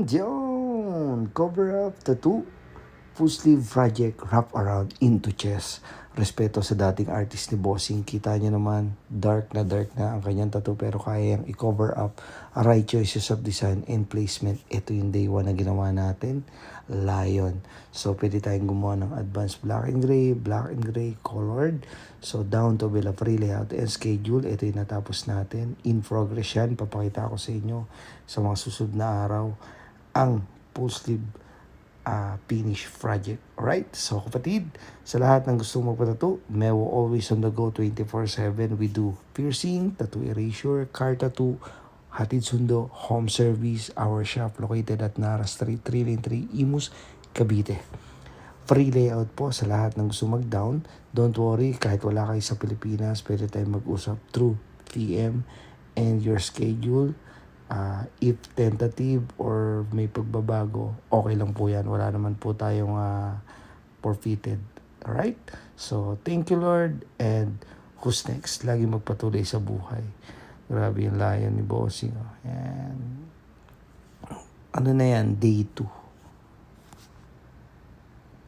Yun! Cover up tattoo. Full sleeve project wrap around into chest. Respeto sa dating artist ni Bossing. Kita niyo naman, dark na ang kanyang tattoo pero kaya yung i-cover up. Right choices of design and placement. Ito yung day 1 na ginawa natin. Lion. So, pwede tayong gumawa ng advanced black and gray, colored. So, down to Bella Free layout and schedule. Ito yung natapos natin. In progress yan. Papakita ko sa inyo sa mga susunod na araw ang full sleeve finish project. Alright? So, kapatid, sa lahat ng gusto magpatattoo, Mewo always on the go 24/7. We do piercing, tattoo erasure, car tattoo, hatid sundo, home service. Our shop located at Nara Street, 393 Imus, Cavite. Free layout po sa lahat ng gusto mag-down. Don't worry, kahit wala kayo sa Pilipinas, pwede tayong mag-usap through PM and your schedule. If tentative or may pagbabago, okay lang po yan. Wala naman po tayong forfeited. Alright? So, thank you Lord. And who's next? Lagi magpatuloy sa buhay. Grabe yung lion ni Bossing. Yan. Ano na yan? Day 2.